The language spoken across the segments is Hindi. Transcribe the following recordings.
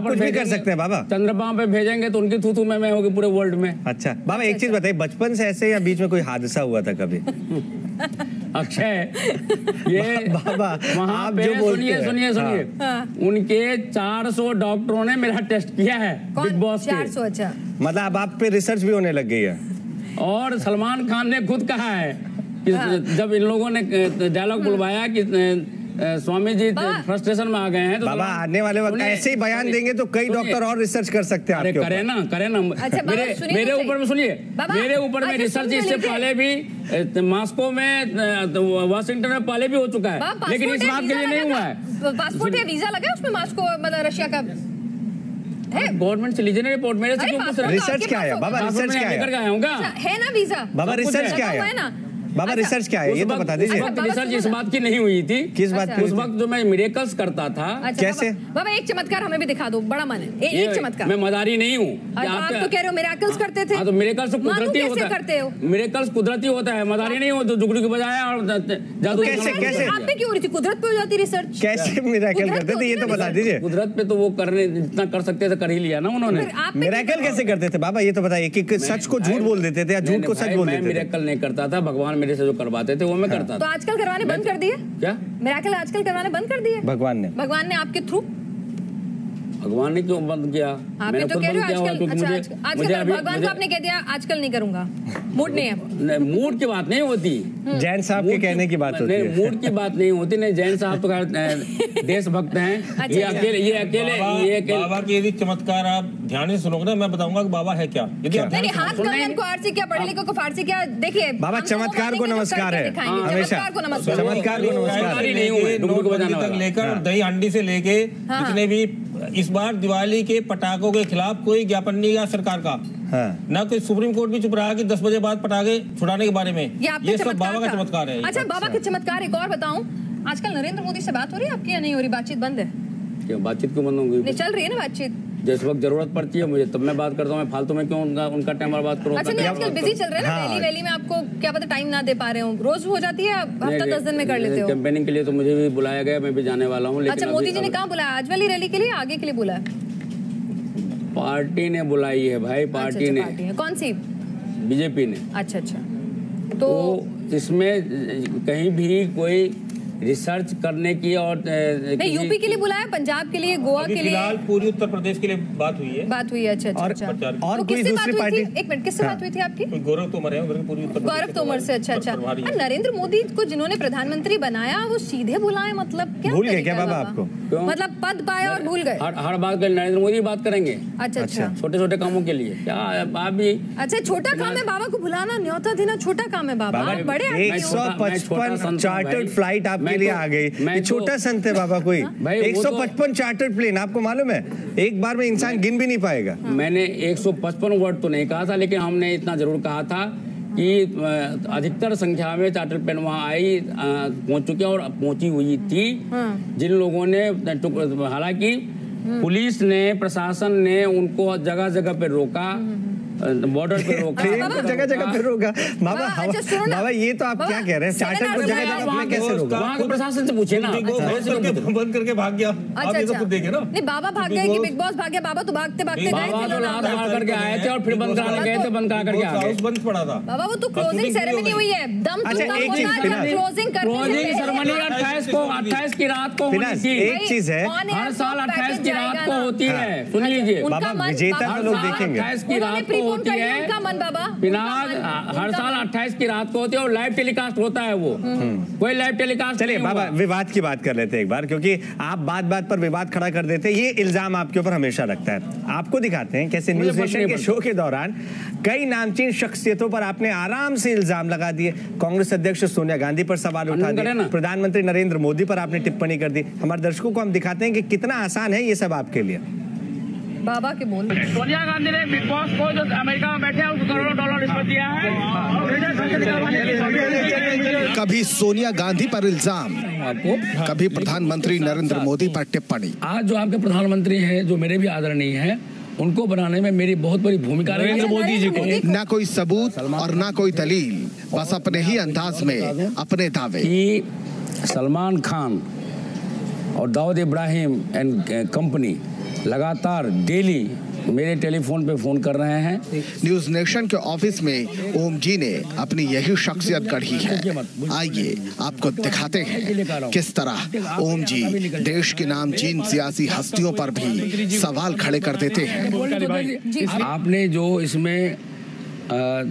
आप कुछ भी कर सकते हैं बाबा। चंद्रमा पे भेजेंगे तो उनकी थू मैं होगी पूरे वर्ल्ड में। अच्छा बाबा, एक चीज बताइए, बचपन से ऐसे या बीच में कोई हादसा हुआ था कभी? अक्षय, ये बाबा वहाँ पे सुनिए, उनके 400 डॉक्टरों ने मेरा टेस्ट किया है बिग बॉस के। 400? अच्छा, मतलब अब आप पे रिसर्च भी होने लग गई है। और सलमान खान ने खुद कहा है कि जब इन लोगों ने डायलॉग बुलवाया कि स्वामी जी फ्रस्ट्रेशन में आ गए हैं, तो बाबा आने वाले वक्त ऐसे ही बयान देंगे तो कई डॉक्टर और रिसर्च कर सकते हैं आपके ऊपर। करे ना। अच्छा, मेरे ऊपर में सुनिए, मेरे ऊपर में रिसर्च इससे पहले भी मॉस्को में, वाशिंगटन में पहले भी हो चुका है, लेकिन इस बात के लिए नहीं हुआ है। पासपोर्ट या वीजा लगा उसमें मॉस्को, मतलब रशिया का गवर्नमेंट से लीजिए ना रिपोर्ट। मेरे से रिसर्च क्या है बाबा? रिसर्च क्या है ना वीजा बाबा? रिसर्च क्या है ना बाबा? रिसर्च क्या है ये तो बता दीजिए। रिसर्च इस बात की नहीं हुई थी। किस बात की? उस वक्त जो मैं मिरेकल्स करता था। कैसे बाबा? एक चमत्कार हमें भी दिखा दो, बड़ा मन है एक चमत्कार। मैं मजारी नहीं हूँ। आप तो कह रहे हो मिरेकल्स करते थे। तो मिरेकल्स कुदरती होता है, मिरेकल्स कुदरती होता है, मजारी नहीं हो। तो जुगनू की बजाय और जादू कैसे आप पे क्यों हो रही थी? कुदरत पे हो जाती रिसर्च। कैसे मिरेकल करते थे ये तो बता दीजिए। कुदरत पे तो वो करने जितना कर सकते थे कर ही लिया ना उन्होंने। मिरेकल कैसे करते थे बाबा ये तो बताइए, कि सच को झूठ बोल देते थे या झूठ को सच बोल देते थे? मैं मिरेकल नहीं करता था, भगवान मेरे से जो करवाते थे वो मैं करता था। तो आजकल करवाने बंद कर दिए क्या? मिरेकल आजकल करवाने बंद कर दिए भगवान ने आपके थ्रू। भगवान ने क्यों बंद किया? मैंने तो कह रही हूँ आजकल भगवान को आपने कह दिया आजकल नहीं करूंगा, मूड नहीं है। मूड की बात नहीं होती, जैन साहब के कहने की बात होती है। मूड की बात नहीं होती। नहीं, जैन साहब तो देशभक्त हैं। ये अकेले बाबा की यदि चमत्कार आप ध्यान से सुनोगे ना, मैं बताऊंगा कि बाबा है क्या। यदि हाथ को फारसी क्या, पढ़े लिखो को फारसी क्या, देखिए बाबा चमत्कार को नमस्कार है हमेशा, चमत्कार को नमस्कार लेकर दही हांडी से लेके जितने भी इस बार दिवाली के पटाखों के खिलाफ कोई ज्ञापन नहीं गया सरकार का। ना कोई सुप्रीम कोर्ट भी चुप रहा कि 10 बजे बाद पटाखे छुड़ाने के बारे में। ये सब बाबा का चमत्कार है। अच्छा, बाबा के चमत्कार एक और बताऊं, आजकल नरेंद्र मोदी से बात हो रही है आपकी या नहीं हो रही? बातचीत बंद है? क्यों बातचीत क्यों बंद होगी? नहीं चल रही है ना बातचीत। जिस वक्त जरूरत पड़ती है मुझे तब मैं बात करता हूँ, मैं फालतू में क्यों उनका टाइम बर्बाद करूँ? अच्छा, नहीं आजकल बिजी चल रहे हैं ना, रैली में आपको क्या पता टाइम ना दे पा रहे हो? रोज हो जाती है, हफ्ता 10 दिन में कर लेते हो? कैंपेनिंग के लिए तो मुझे भी बुलाया गया, मैं भी जाने वाला हूँ। अच्छा, मोदी जी ने कहाँ बुलाया? आज वाली रैली के लिए, आगे के लिए बुलाया? पार्टी ने बुलाई है भाई, पार्टी ने। कौन सी? बीजेपी ने। अच्छा, तो इसमें कहीं भी कोई रिसर्च करने की और नहीं, यूपी के लिए बुलाया, पंजाब के लिए, गोवा के लिए, फिलहाल पूरी उत्तर प्रदेश के लिए बात हुई है। अच्छा। और कोई दूसरी पार्टी? एक मिनट, किससे बात हुई थी आपकी? गौरव तोमर है, पूरी उत्तर गौरव तोमर से। अच्छा। नरेंद्र मोदी को जिन्होंने प्रधानमंत्री बनाया वो सीधे बुलाए, मतलब क्या? भूल गए क्या बाबा आपको? मतलब पद पाए और भूल गए? हर बात कर नरेंद्र मोदी बात करेंगे। अच्छा, छोटे छोटे कामों के लिए क्या आप भी? अच्छा, छोटा काम है बाबा को बुलाना, न्योता देना छोटा काम है बाबा। बड़े 155 चार्टर्ड फ्लाइट आपके लिए आ गई। छोटा संत है बाबा कोई? 155 चार्टर्ड प्लेन, आपको मालूम है एक बार में इंसान गिन भी नहीं पाएगा। मैंने 155 वर्ड तो नहीं कहा था, लेकिन हमने इतना जरूर कहा था कि अधिकतर संख्या में चार्टर प्लेन वहाँ आई, पहुंच चुके और पहुंची हुई थी। जिन लोगों ने, हालांकि पुलिस ने, प्रशासन ने उनको जगह जगह पे रोका, बॉर्डर पे रोका, जगह जगह पे रोका। बाबा ये तो आप क्या कह रहे हैं? चार्टर को जगह जगह पे कैसे रोका? वहाँ के प्रशासन से पूछे ना। बंद करके भाग गया। आप ये तो खुद देखे ना। नहीं, बाबा भाग गए कि बिग बॉस भाग गया? बाबा तो भागते भागते गए थे, बाहर करके आए थे और फिर बंद कराने गए थे, बंद करा करके आ गए। बंद पड़ा था बाबा, वो तो क्लोजिंग सेरेमनी हुई है। दम क्लोजिंग सेरेमनी 28 की रात को होती थी। एक चीज है, हर साल 28 की रात को होती है। सुन लीजिए बाबा, विजेता लोग देखेंगे। 28 की रात को होती है पिनाग, हर साल 28 की रात को होती है और लाइव टेलीकास्ट होता है। वो कोई लाइव टेलीकास्ट। चलिए बाबा, विवाद की बात कर लेते हैं एक बार, क्योंकि आप बात बात पर विवाद खड़ा कर देते हैं। ये इल्जाम आपके ऊपर हमेशा लगता है। आपको दिखाते हैं कैसे न्यूज नेशन के शो के दौरान कई नामचीन शख्सियतों पर आपने आराम से इल्जाम लगा दिए। कांग्रेस अध्यक्ष सोनिया गांधी पर सवाल उठा दिए, प्रधानमंत्री नरेंद्र मोदी पर आपने टिप्पणी कर दी। हमारे दर्शकों को हम दिखाते हैं कि कितना आसान है ये सब आपके लिए। बाबा के बोल। सोनिया गांधी ने बिग बॉस को जो अमेरिका में बैठे हैं उनको करोड़ों डॉलर रिश्वत दिया है। कभी सोनिया गांधी पर इल्जाम, कभी प्रधानमंत्री नरेंद्र मोदी पर टिप्पणी। आज जो आपके प्रधानमंत्री हैं, जो मेरे भी आदरणीय हैं, उनको बनाने में मेरी बहुत बड़ी भूमिका रही है। मोदी जी को ना कोई सबूत और ना कोई दलील, बस अपने ही अंदाज में अपने दावे। सलमान खान और दाऊद इब्राहिम एंड कंपनी लगातार डेली मेरे टेलीफोन पे फोन कर रहे हैं। न्यूज नेशन के ऑफिस में ओम जी ने अपनी यही शख्सियत गढ़ी है। आइए आपको दिखाते हैं किस तरह ओम जी देश की नामचीन सियासी हस्तियों पर भी सवाल खड़े कर देते हैं। आपने जो इसमें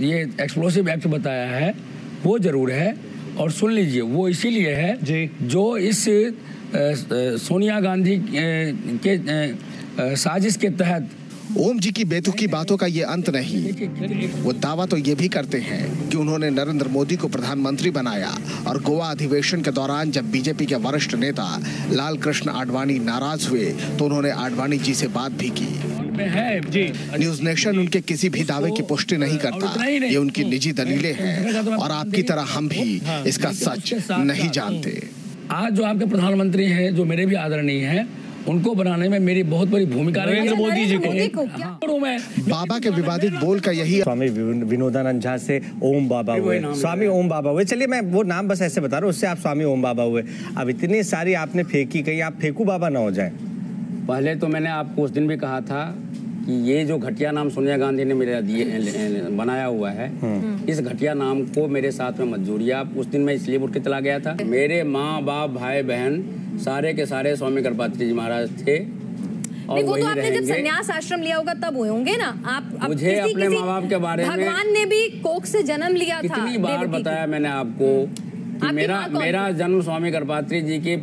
ये एक्सप्लोसिव एक्ट बताया है वो जरूर है, और सुन लीजिए वो इसीलिए है जो इस सोनिया गांधी के साजिश के तहत। ओम जी की बेतुकी बातों का ये अंत नहीं। वो दावा तो ये भी करते हैं कि उन्होंने नरेंद्र मोदी को प्रधानमंत्री बनाया, और गोवा अधिवेशन के दौरान जब बीजेपी के वरिष्ठ नेता लाल कृष्ण आडवाणी नाराज हुए तो उन्होंने आडवाणी जी से बात भी की। न्यूज नेशन उनके किसी भी दावे की पुष्टि नहीं करता, ये उनकी निजी दलीलें हैं, और आपकी तरह हम भी इसका सच नहीं जानते। आज जो आपके प्रधानमंत्री हैं, जो मेरे भी आदरणीय हैं, उनको बनाने में मेरी बहुत बड़ी भूमिका रही है। मोदी जी को बाबा के विवादित बोल का यही। स्वामी विनोदानंद झा से ओम बाबा हुए, स्वामी ओम बाबा हुए। चलिए मैं वो नाम बस ऐसे बता रहा हूँ, उससे आप स्वामी ओम बाबा हुए। अब इतनी सारी आपने फेंकी, कहीं आप फेंकू बाबा ना हो जाए। पहले तो मैंने आपको उस दिन भी कहा था कि ये जो घटिया नाम सोनिया गांधी ने मेरा बनाया हुआ है, इस घटिया नाम को मेरे साथ में मत जोड़िए आप। उस दिन मैं इसलिए उठ के चला गया था। मेरे माँ बाप भाई बहन सारे के सारे स्वामी गणपति जी महाराज थे, और वो तो आपने जब संन्यास आश्रम लिया होगा तब हुए होंगे ना आप। मुझे अपने माँ बाप के बारे में भगवान ने भी कोख से जन्म लिया था। कितनी बार बताया मैंने आपको कि मेरा जन्म स्वामी गणपति जी की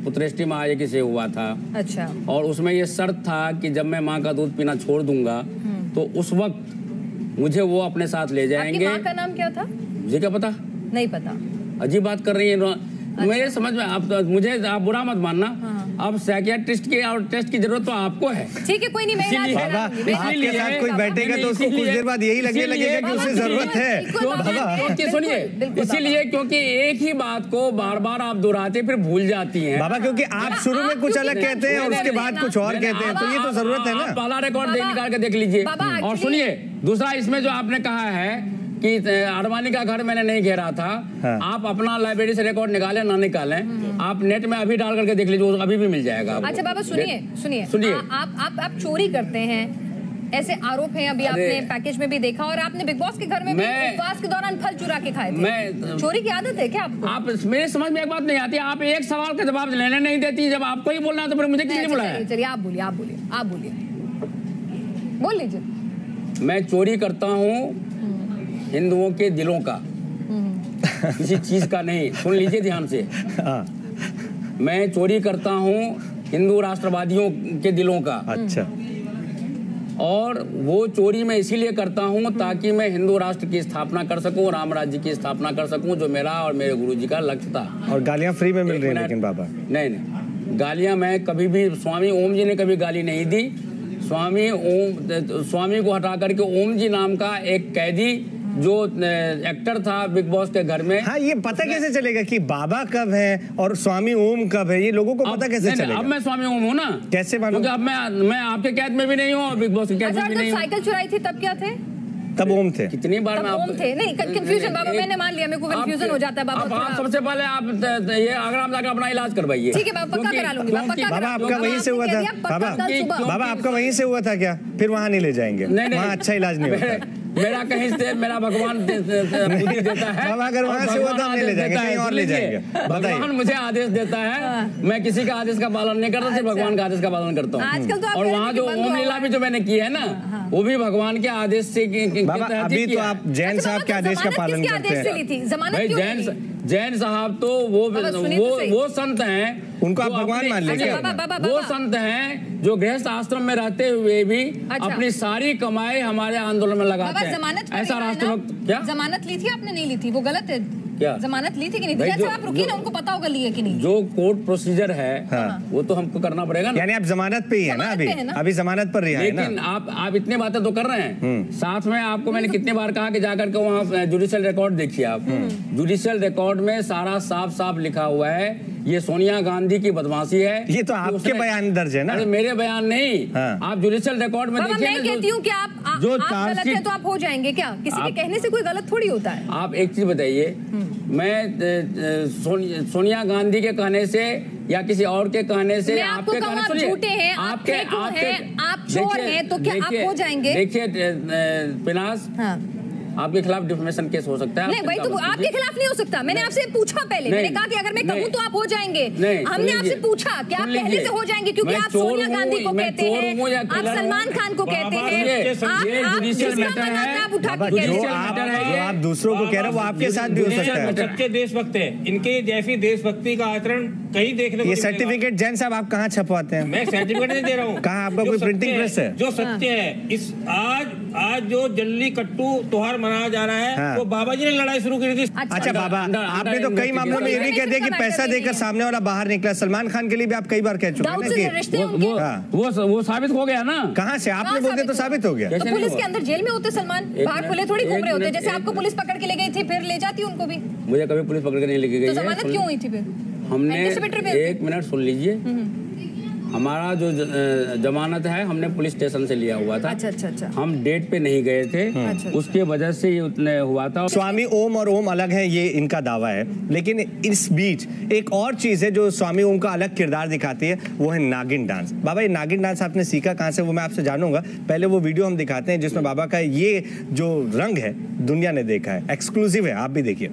पुत्रेष्टि महायज्ञ से हुआ था। अच्छा। और उसमें ये शर्त था कि जब मैं माँ का दूध पीना छोड़ दूंगा तो उस वक्त मुझे वो अपने साथ ले जाएंगे। आपकी माँ का नाम क्या था? मुझे क्या पता? नहीं पता। अजीब बात कर रही है। अच्छा। मेरे समझ में आप मुझे आप बुरा मत मानना। अब साइकियाट्रिस्ट की और टेस्ट की जरूरत तो आपको है। ठीक है, कोई नहीं, मैं आपके साथ कोई बैठेगा तो उसको कुछ देर बाद यही लगने लगेगा कि उसे जरूरत है। सुनिए, इसीलिए क्योंकि एक ही बात को बार बार आप दोहराते फिर भूल जाती हैं बाबा, क्योंकि आप शुरू में कुछ अलग कहते हैं और उसके बाद कुछ और कहते हैं, तो ये तो जरूरत है ना। पहला रिकॉर्ड निकाल के देख लीजिए। और सुनिए, दूसरा इसमें जो आपने कहा है कि आडवाणी का घर मैंने नहीं घेरा था। हाँ। आप अपना लाइब्रेरी से रिकॉर्ड निकालें ना निकालें, आप नेट में अभी डाल करके देख लीजिए, अभी भी मिल जाएगा। अच्छा बाबा सुनिए, आप चोरी करते हैं, ऐसे आरोप हैं। अभी आपने पैकेज में भी देखा, और आपने बिग बॉस के घर में भी उपवास के दौरान फल चुरा के खाए थे। चोरी की आदत है क्या आपको? आप मेरे समझ में एक बात नहीं आती, आप एक सवाल का जवाब लेने नहीं देती। जब आपको ही बोलना तो फिर मुझे किसने बुलाया? चलिए आप बोलिए, बोल लीजिए। मैं चोरी करता हूँ हिंदुओं के दिलों का, किसी चीज का नहीं। सुन लीजिए ध्यान से। मैं चोरी करता हूँ हिंदू राष्ट्रवादियों के दिलों का। अच्छा। और वो चोरी मैं इसीलिए करता हूँ ताकि मैं हिंदू राष्ट्र की स्थापना कर सकूं, राम राज्य की स्थापना कर सकूं, जो मेरा और मेरे गुरुजी का लक्ष्य था। और गालियां फ्री में मिल रही हैं लेकिन बाबा। नहीं, गालियां मैं कभी भी, स्वामी ओम जी ने कभी गाली नहीं दी। स्वामी को हटा करके ओम जी नाम का एक कैदी जो एक्टर था बिग बॉस के घर में। हाँ, ये पता कैसे चलेगा कि बाबा कब है और स्वामी ओम कब है? ये लोगों को पता कैसे चलेगा? अब मैं स्वामी ओम हूँ ना। कैसे मालूम? क्योंकि अब मैं आपके कैद में भी नहीं हूँ और बिग बॉस के कैद में भी नहीं हूँ। साइकिल चुराई थी तब क्या थे? तब ओम थे। कितनी बार मैं ओम थे। नहीं, कंफ्यूजन बाबा, मैंने मान लिया, मेरे को कंफ्यूजन हो जाता है बाबा। आप सबसे पहले आप ये आगरा में जाकर अपना इलाज करवाइए। ठीक है बाबा, पक्का करा लूंगी। बाबा आपका वहीं से हुआ था? बाबा आपका वहीं से हुआ था क्या? फिर वहाँ नहीं ले जाएंगे, वहाँ अच्छा इलाज नहीं होता। मेरा कहीं से मेरा भगवान बुद्धि देता है। अगर वहाँ से हुआ तो नहीं ले जाएंगे, कहीं और ले जाएंगे। भगवान मुझे आदेश देता है, मैं किसी का आदेश का पालन नहीं करता, सिर्फ भगवान का आदेश का पालन करता हूँ। और वहाँ जो ओम लीला भी जो मैंने की है ना, वो भी भगवान के आदेश से। अभी तो आप जैन साहब के आदेश का पालन करते हैं। जैन साहब तो वो संत हैं, उनको आप भगवान मान लेंगे। वो संत हैं जो गृहस्थ आश्रम में रहते हुए भी अपनी सारी कमाई हमारे आंदोलन में लगाते हैं। ऐसा राष्ट्रभक्त। क्या जमानत ली थी आपने? नहीं ली थी, वो गलत है। क्या जमानत ली थी कि नहीं थी? अच्छा आप रुकिए ना, उनको पता होगा लिए कि नहीं। जो कोर्ट प्रोसीजर है वो तो हमको करना पड़ेगा ना। यानी आप जमानत पे ही है ना? अभी जमानत पर रिहा है ना? लेकिन आप इतने बातें तो कर रहे हैं। साथ में आपको मैंने कितने बार कहा कि जाकर के वहाँ जुडिशियल रिकॉर्ड देखिए। आप जुडिशियल रिकॉर्ड में सारा साफ साफ लिखा हुआ है ये सोनिया गांधी की बदमाशी है। ये तो आपके बयान दर्ज है ना? अरे मेरे बयान नहीं, आप जुडिशियल रिकॉर्ड में देखिए। मैं कहती हूँ कि आप गलत है तो आप हो जाएंगे क्या? किसी के कहने से कोई गलत थोड़ी होता है। आप एक चीज बताइए, मैं सोनिया गांधी के कहने से या किसी और के कहने से, आपके कहने से झूठे हैं, आप चोर हैं, तो क्या आप हो जाएंगे? देखिए पिनास, आपके खिलाफ डिफेमेशन केस हो सकता है। नहीं भाई, तो आपके खिलाफ नहीं हो सकता। मैंने आपसे पूछा पहले, मैंने कहा कि अगर मैं कहूँ तो आप हो जाएंगे। हमने आपसे पूछा कि आप पहले से हो जाएंगे, क्योंकि आप सोनिया गांधी को कहते हैं, आप सलमान खान को कहते हैं, आप दूसरों को कह रहे हो, वो आपके साथ भी हो सकता है। सच्चे देशभक्त है, इनके जैसी देशभक्ति का आचरण कहीं देखने को। ये सर्टिफिकेट जैन साहब आप कहाँ छपवाते हैं? मैं सर्टिफिकेट नहीं दे रहा हूँ। कहाँ आपका कोई प्रिंटिंग प्रेस है? जो सत्य है, इस आज जो जल्ली कट्टू त्योहार मनाया जा रहा है, वो बाबा जी ने लड़ाई शुरू की थी। अच्छा बाबा, आपने तो कई मामलों में ये भी कह दिया कि पैसा देकर सामने वाला बाहर निकला। सलमान खान के लिए भी आप कई बार कह चुके हैं। वो साबित हो गया ना। कहाँ से? आपने बोल दिया तो साबित हो गया। तो पुलिस के अंदर जेल में होते सलमान, बाहर खुले थोड़ी घूम रहे होते। जैसे आपको पुलिस पकड़ के ले गई थी, फिर ले जाती उनको भी। मुझे कभी पुलिस पकड़ के नहीं लेके गई। तो जमानत क्यों हुई थी फिर? हमने, एक मिनट सुन लीजिए, हमारा जो जमानत है हमने पुलिस स्टेशन से लिया हुआ था। अच्छा। हम डेट पे नहीं गए थे, उसके वजह से ये उतने हुआ था। स्वामी ओम और ओम अलग है, ये इनका दावा है। लेकिन इस बीच एक और चीज है जो स्वामी ओम का अलग किरदार दिखाती है, वो है नागिन डांस। बाबा, ये नागिन डांस आपने सीखा कहाँ से, वो मैं आपसे जानूंगा। पहले वो वीडियो हम दिखाते हैं जिसमें बाबा का ये जो रंग है दुनिया ने देखा है, एक्सक्लूसिव है, आप भी देखिए।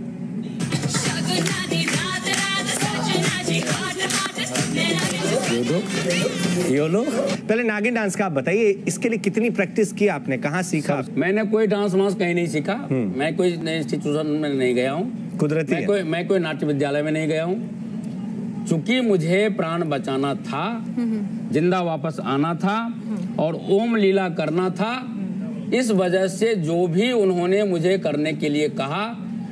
योलो, पहले नागिन डांस का आप बताइए, इसके लिए कितनी प्रैक्टिस की आपने, कहाँ सीखा? मैंने कोई डांस वांस कहीं नहीं सीखा, मैं कोई इंस्टीट्यूशन में नहीं गया हूँ, कुदरती मैं कोई नाट्य विद्यालय में नहीं गया हूँ। चूंकि मुझे प्राण बचाना था, जिंदा वापस आना था और ओम लीला करना था, इस वजह से जो भी उन्होंने मुझे करने के लिए कहा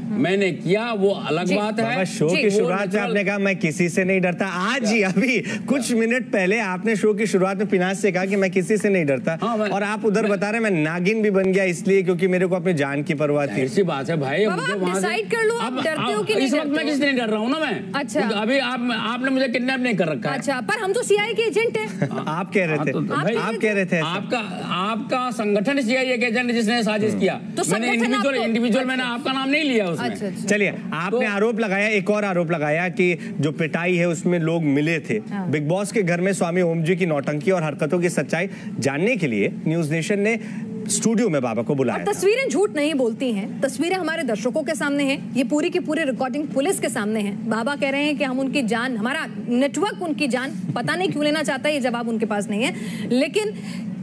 मैंने किया, वो अलग बात है। शो की शुरुआत में आपने कहा मैं किसी से नहीं डरता। आज ही अभी कुछ मिनट पहले आपने शो की शुरुआत में पिनास से कहा कि मैं किसी से नहीं डरता, और आप उधर बता रहे मैं नागिन भी बन गया इसलिए क्योंकि मेरे को अपनी जान की परवाह थी। ऐसी बात है भाई, डिसाइड कर लो आप डरते हो कि नहीं। इस वक्त मैं किसी से नहीं डर रहा हूँ ना मैं। अच्छा, अभी आपने मुझे किडनैप नहीं कर रखा है। अच्छा, पर हम तो सीआईए के एजेंट हैं। आप कह रहे थे, आप कह रहे थे आपका संगठन सीआईए के एजेंट जिसने साजिश किया, मैंने इंडिविजुअल मैंने आपका नाम नहीं लिया उसमें। चलिए, आपने आरोप लगाया, एक और आरोप लगाया कि जो पिटाई है उसमें लोग मिले थे। बिग बॉस के घर में स्वामी ओम जी की नौटंकी और हरकतों की सच्चाई जानने के लिए न्यूज नेशन ने स्टूडियो में बाबा को बुलाया। तस्वीरें झूठ नहीं बोलती हैं, तस्वीरें हमारे दर्शकों के सामने हैं, ये पूरी की पूरी रिकॉर्डिंग पुलिस के सामने है। बाबा कह रहे हैं कि हम उनकी जान, हमारा नेटवर्क उनकी जान पता नहीं क्यों लेना चाहता है, ये जवाब उनके पास नहीं है। लेकिन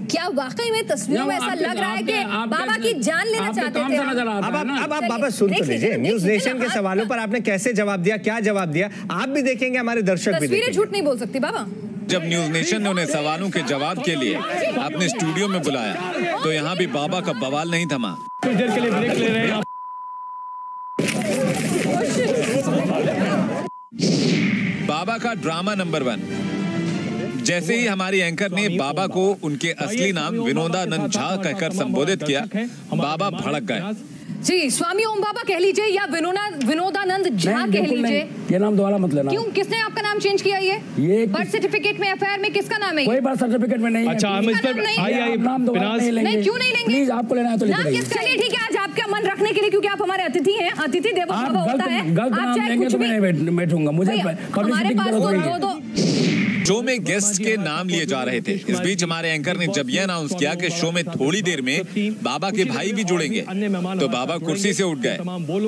क्या वाकई में तस्वीरों में ऐसा लग रहा है कि बाबा की जान लेना चाहते थे? अब आप बाबा सुन तो लीजिए, न्यूज नेशन के सवालों पर आपने कैसे जवाब दिया, क्या जवाब दिया, आप भी देखेंगे, हमारे दर्शक भी देखेंगे। झूठ नहीं बोल सकती बाबा। जब न्यूज नेशन ने उन्हें सवालों के जवाब के लिए अपने स्टूडियो में बुलाया तो यहाँ भी बाबा का बवाल नहीं थमा। कुछ देर के लिए ब्रेक ले रहे हैं आप। बाबा का ड्रामा नंबर 1। जैसे ही हमारी एंकर ने बाबा को उनके असली नाम विनोदानंद झा कहकर संबोधित किया, बाबा भड़क गए। जी, स्वामी ओम बाबा कह लीजिए या विनोदानंद झा कह लीजिए, ये नाम दोबारा मत लेना। क्यों, किसने आपका नाम चेंज किया? ये बर्थ सर्टिफिकेट में, एफआईआर में किसका नाम है? कोई बर्थ सर्टिफिकेट में नहीं है। अच्छा, हम इस पर नाम दोबारा नहीं लेंगे। नहीं, क्यों नहीं लेंगे? प्लीज, आपको लेना है तो लेते रहिए। चलिए ठीक है, आज आपका मन रखने के लिए, क्योंकि आप हमारे अतिथि हैं, अतिथि देवो भव होता है। गलत नाम लेंगे तो मैं नहीं बैठूंगा, मुझे हमारे पास दो शो में गेस्ट के नाम लिए जा रहे थे। इस बीच हमारे एंकर ने जब यह अनाउंस किया कि शो में थोड़ी देर में बाबा के भाई भी जुड़ेंगे, तो बाबा कुर्सी से उठ गए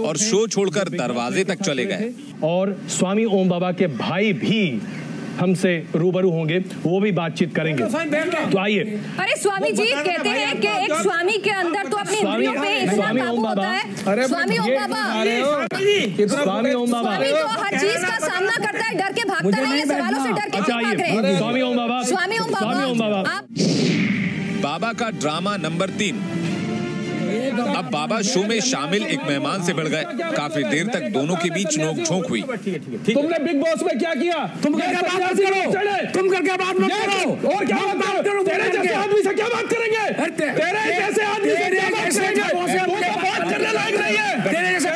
और शो छोड़कर दरवाजे तक चले गए। और स्वामी ओम बाबा के भाई भी हमसे रूबरू होंगे, वो भी बातचीत करेंगे। तो आइए। अरे स्वामी जी कहते हैं कि एक स्वामी के अंदर तो अपनी इंद्रियों पे इतना काबू होता है। स्वामी ओम बाबा, स्वामी ओम बाबा तो हर चीज का सामना करता है, डर के भागता नहीं है, सवालों से डर के भाग रहे हैं। स्वामी ओम बाबा, स्वामी ओम बाबा। बाबा का ड्रामा नंबर 3। अब बाबा शो में शामिल एक मेहमान से बढ़ गए। काफी देर तक दोनों के बीच नोक-झोंक हुई। तुमने बिग बॉस में क्या किया? तुम करके बात मत करो, तुम करके बात मत करो। और क्या बात करो? तेरे जैसे आदमी से क्या बात करेंगे? तेरे जैसे आदमी से क्या बात करेंगे? तू तो बात करने लायक नहीं है। तेरे जैसे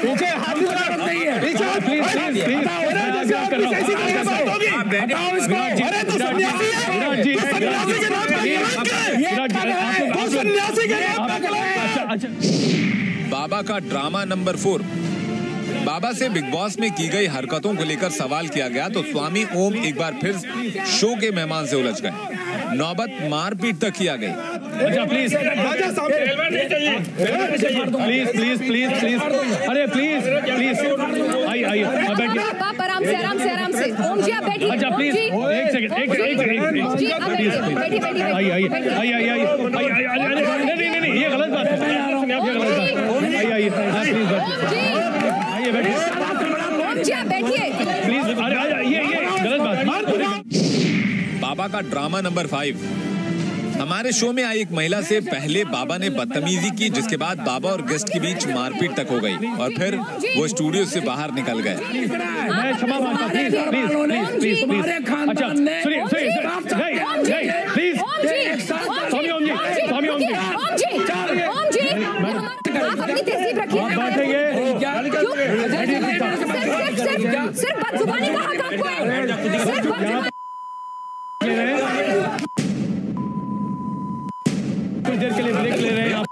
पीछे हाथ नहीं है, पीछे प्लीज कैसी बात होगी? हटाओ इसको। अरे तू सन्यासी है, तू सन्यासी के नाम पे बाबा का ड्रामा नंबर 4। बाबा से बिग बॉस में की गई हरकतों को लेकर सवाल किया गया तो स्वामी ओम एक बार फिर शो के मेहमान से उलझ गए। नौबत मारपीट तक किया गई। अच्छा प्लीज अरे प्लीज आइए आप आराम से ओम जी आप बैठिए। अच्छा प्लीज एक सेकंड आइए नहीं ये गलत बात है। आइए बैठिए ओम जी आप बैठिए प्लीज। अरे ये गलत बात। बाबा का ड्रामा नंबर 5। हमारे शो में आई एक महिला से पहले बाबा ने बदतमीजी की, जिसके बाद बाबा और गेस्ट के बीच मारपीट तक हो गई और फिर वो स्टूडियो से बाहर निकल गए। मैं क्षमा मांगता प्लीज। अच्छा सुनिए प्लीज स्वामी ओम जी आप अपनी तहजीब रखिए। आप बैठेंगे सिर्फ बदजुबानी का हक आपको है। सिर्फ बदजुबानी कुछ देर के लिए ब्रेक ले रहे हैं आप।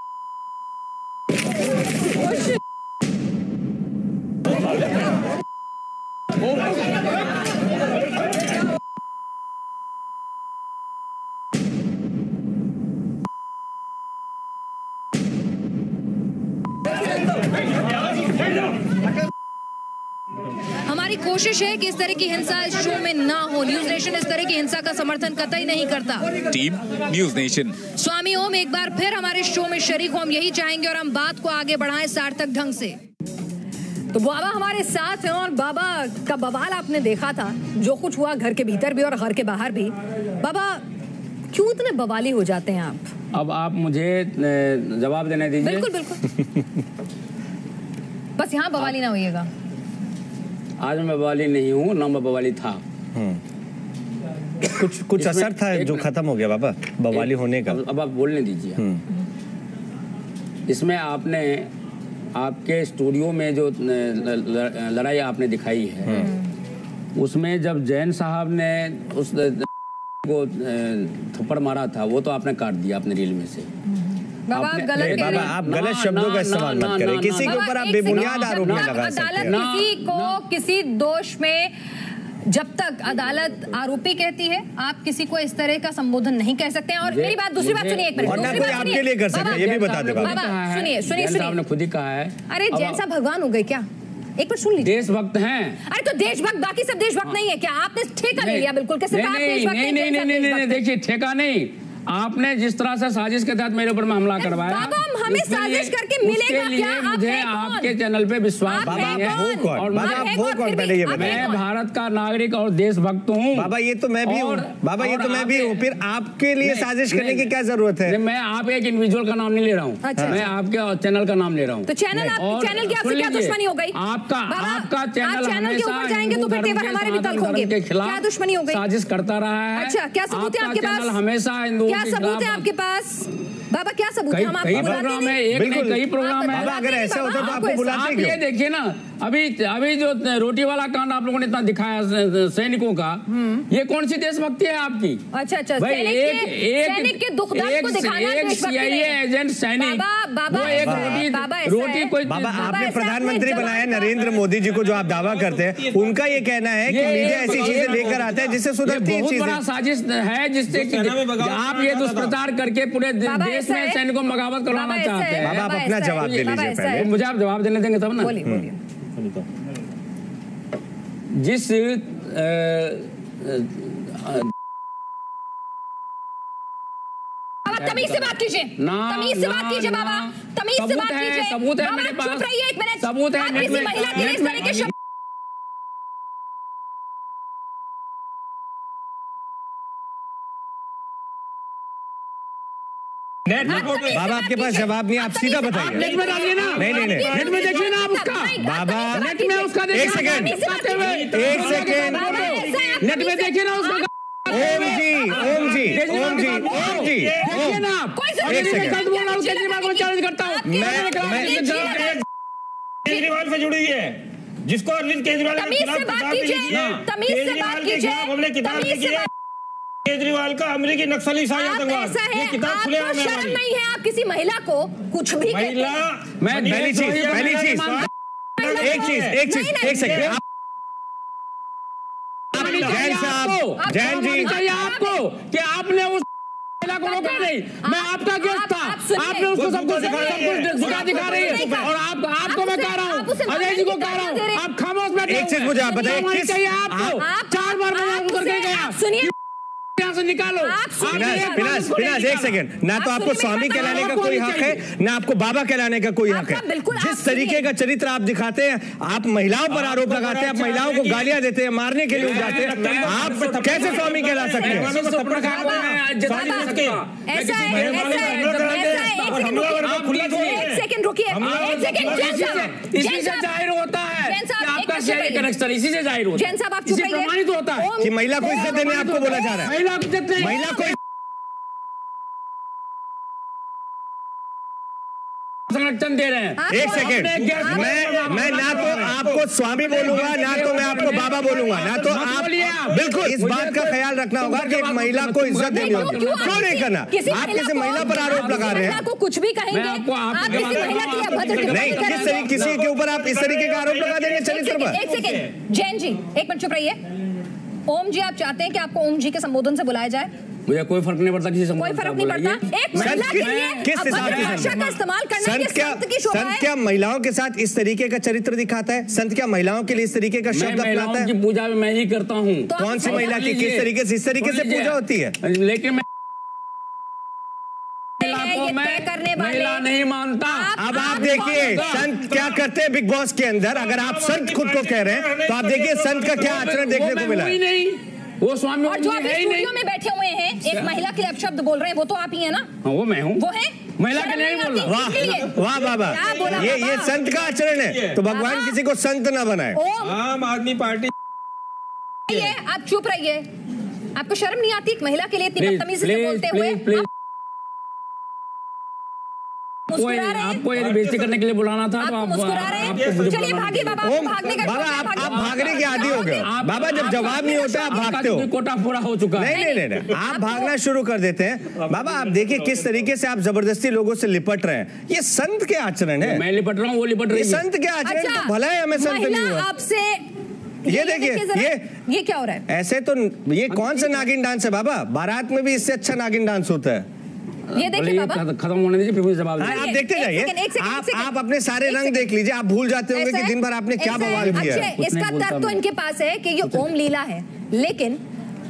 हमारी कोशिश है कि इस तरह की हिंसा इस शो में ना हो। न्यूज नेशन इस तरह की हिंसा का समर्थन कतई नहीं करता। Team news nation. Swami Om एक बार फिर हमारे शो में शरीक हो, हम यही चाहेंगे और हम बात को आगे बढ़ाएं सार्थक ढंग से। तो बाबा हमारे साथ हैं और बाबा का बवाल आपने देखा था, जो कुछ हुआ घर के भीतर भी और घर के बाहर भी। बाबा क्यों इतने बवाली हो जाते हैं आप? अब आप मुझे जवाब देने दीजिए। बिल्कुल बस यहाँ बवाली ना होइएगा। आज मैं बवाली नहीं हूँ, ना मैं बवाली था। कुछ असर था जो खत्म हो गया बाबा बवाली होने का। अब आप बोलने दीजिए। इसमें आपने आपके स्टूडियो में जो लड़ाई आपने दिखाई है, उसमें जब जैन साहब ने उस को थप्पड़ मारा था, वो तो आपने काट दिया अपने रील में से। बाबा आप गलत कह रहे हैं। आप गलत शब्दों का इस्तेमाल मत करें। किसी के ऊपर आप बेबुनियाद आरोप नहीं लगा सकते। अदालत किसी को किसी दोष में जब तक अदालत आरोपी कहती है, आप किसी को इस तरह का संबोधन नहीं कह सकते हैं। और मेरी बात दूसरी बात सुनिए एक मिनट। और ना कोई आपके लिए कर सकता है, ये भी बता दे बाबा। सुनिए आपने खुद ही कहा है। अरे जैन साहब भगवान हो गए क्या? एक बार सुन लीजिए। देशभक्त हैं। अरे तो देशभक्त, बाकी सब देशभक्त नहीं है क्या? आपने ठेका ले लिया बिल्कुल। नहीं, देखिए ठेका नहीं। आपने जिस तरह से साजिश के तहत मेरे ऊपर मामला करवाया, हमें साजिश करके मिलेगा क्या? मुझे आपके चैनल पे विश्वास नहीं है। और मैं भारत का नागरिक और देशभक्त हूँ। बाबा ये तो मैं भी हूँ। बाबा ये तो मैं भी हूँ। फिर आपके लिए साजिश करने की क्या जरूरत है? मैं आप एक इंडिविजुअल का नाम नहीं ले रहा हूँ, मैं आपके चैनल का नाम ले रहा हूँ। तो चैनल की आपसे क्या दुश्मनी हो गई? आपका चैनल के ऊपर जाएंगे तो फिर तेवर हमारे भी तल्ख होंगे। क्या दुश्मनी हो गई? साजिश करता रहा है। अच्छा क्या सबूत है आपके पास? हमेशा हिंदू क्या सबूत है आपके पास? बाबा क्या सबूत है? हम आपको कई प्रोग्राम है, एक नहीं कई प्रोग्राम है। बाबा अगर ऐसा होता तो आपको बुलाते क्यों? ये देखिए ना, अभी जो रोटी वाला कांड आप लोगों ने इतना दिखाया सैनिकों का, ये कौन सी देशभक्ति है आपकी? अच्छा सैनिक के दुख दर्द को दिखाना देशभक्ति नहीं है। एजेंट सैनिक रोटी कोई बाबा आपने प्रधानमंत्री बनाया नरेंद्र मोदी जी को, जो आप दावा करते हैं, उनका ये कहना है कि मीडिया ऐसी चीजें लेकर आता है जिससे सुधरती है। बहुत बड़ा साजिश है जिससे आप ये दुष्प्रचार करके पूरे देश में सैनिकों में बगावत करवाना चाहते हैं। बाबा आप अपना जवाब दे लीजिए पहले। मुझे आप जवाब देने देंगे तब ना। जिस तमीज से बात कीजिए, तमीज से बात कीजिए बाबा, तमीज से बात कीजिए। सबूत है मेरे पास। चुप रहिए एक मिनट। सबूत है। किसी महिला के लिए इस तरह के शब्द बाबा आपके पास जवाब नहीं, आप सीधा बताइए। नेट में डालिए ना। नहीं नेट में देखिए ना आप उसका। बाबा नेट में उसका एक सेकंड नेट में देखिए ना उसका। ओम जी देखिए ना आप। एक सेकंड बोल रहा हूँ, केजरीवाल को चैलेंज करता हूँ। केजरीवाल से जुड़ी है। जिसको अरविंद केजरीवाल ने तमीज से बात कीजिए, तमीज से बात कीजिए, हमने किताब लिखी है केजरीवाल का अमेरिकी नक्सली शाही आतंकवाद। ऐसा है, आपको शर्म नहीं है, आप किसी महिला को कुछ भी कहते हैं। मैं पहली चीज एक सेकंड जैन साहब, जैन जी चाहिए आपको कि आपने उस महिला को रोका नहीं। मैं आपका गेस्ट था, आपने उसको सब कुछ दिखा रही है और आपको मैं कह रहा हूँ, अजय जी को कह रहा हूँ, आप खामोश बैठे। एक चीज मुझे आप बताइए, चाहिए आपको 4 बार उतर के गया, सुनिए से निकालो। फिनास एक सेकंड, ना तो आपको स्वामी कहलाने का कोई हक है, ना आपको बाबा कहलाने का कोई हक है। जिस तरीके का चरित्र आप दिखाते हैं, आप महिलाओं पर आरोप लगाते हैं, आप महिलाओं को गालियां देते हैं, मारने के लिए जाते हैं, आप कैसे स्वामी कहला सकते हैं? एक सेकंड रुकिए, इसी से जाहिर होता है कि आपका शहरी कनेक्शन, इसी से जाहिर होता है, जैन साहब आप चुप रहिए, प्रमाणित होता है कि महिला को इज्जत देने आपको बोला जा रहा है। महिला को संरक्षण दे रहे हैं। एक सेकेंड, मैं ना तो आपको स्वामी बोलूंगा, ना तो मैं आपको बाबा बोलूंगा, ना तो आप बिल्कुल इस बात का ख्याल रखना होगा कि एक महिला को इज्जत देनी होगी। क्यों नहीं करना? आप किसी महिला पर आरोप लगा रहे हैं, कुछ भी कहेंगे, आप किसी महिला की अभद्र नहीं, किसी के ऊपर आप इस तरीके का आरोप लगा देंगे चरित्र पर। एक सेकेंड जैन जी, एक मिनट चुप रहिए। ओम जी, आप चाहते हैं कि आपको ओम जी के संबोधन से बुलाया जाए? मुझे कोई फर्क नहीं पड़ता, किसी से कोई फर्क नहीं पड़ता। एक महिला के लिए किस हिसाब से भाषा का इस्तेमाल करना ये संत की शोभा है। संत क्या महिलाओं के साथ इस तरीके का चरित्र दिखाता है? संत क्या महिलाओं के लिए इस तरीके का शब्द अपनाता है? की पूजा मैं ही करता हूँ। कौन सी महिला की किस तरीके से, इस तरीके से पूजा होती है? लेकिन मैं महिला नहीं मानता। अब आप देखिए संत क्या करते हैं बिग बॉस के अंदर। अगर आप संत खुद को कह रहे हैं तो आप देखिए संत का क्या आचरण देखने को मिला है। वो स्वामी और जो अभी स्टूडियो में बैठे हुए हैं, एक महिला के अपशब्द बोल रहे हैं, वो तो आप ही है ना? वो मैं हूँ। वो है महिला के नहीं बोल रहा। वाह बाबा, ये संत का आचरण है। तो भगवान किसी को संत ना बनाए। आम आदमी पार्टी, आप चुप रहिए। आपको शर्म नहीं आती एक महिला के लिए इतनी बदतमीजी से बोलते हुए? आपको ये बेइज्जती करने के लिए बुलाना था तो आप मुस्कुरा रहे हैं। चलिए भागिए बाबा, भागने का बाबा, आप भागने के आदी हो गए बाबा। जब जवाब नहीं होता आप भागते हो। कोटा पूरा हो चुका है। नहीं, आप भागना शुरू कर देते हैं। बाबा आप देखिए किस तरीके से आप जबरदस्ती लोगों से लिपट रहे हैं। ये संत के आचरण है। मैं लिपट रहा हूँ, वो लिपट रही है। संत के आचरण तो भला है, हमें संत नहीं हुआ। आपसे ये देखिए, ये क्या हो रहा है? ऐसे तो ये कौन सा नागिन डांस है बाबा? बारात में भी इससे अच्छा नागिन डांस होता है। ये देखिए बाबा, खत्म होने दीजिए फिर मुझे जवाब आप देखते जाइए। आप अपने सारे रंग देख लीजिए, आप भूल जाते होंगे कि दिन भर आपने क्या बवाल किया है। इसका तर्क तो इनके पास है कि ये ओम लीला है, लेकिन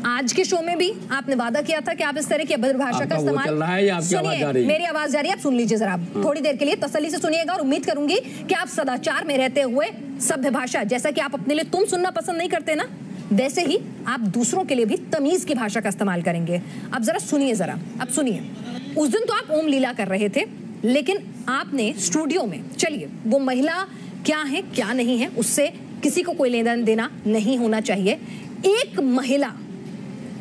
आज के शो में भी आपने वादा किया था कि आप इस तरह की अभद्र भाषा का इस्तेमाल। सुनिए, मेरी आवाज जा रही है, आप सुन लीजिए जरा। थोड़ी देर के लिए तसल्ली से सुनिएगा और उम्मीद करूंगी कि आप सदाचार में रहते हुए सभ्य भाषा, जैसा कि आप अपने लिए तुम सुनना पसंद नहीं करते ना, वैसे ही आप दूसरों के लिए भी तमीज की भाषा का इस्तेमाल करेंगे। अब जरा सुनिए, जरा अब सुनिए। उस दिन तो आप ओम लीला कर रहे थे, लेकिन आपने स्टूडियो में, चलिए वो महिला क्या है क्या नहीं है उससे किसी को कोई लेना देना नहीं होना चाहिए, एक महिला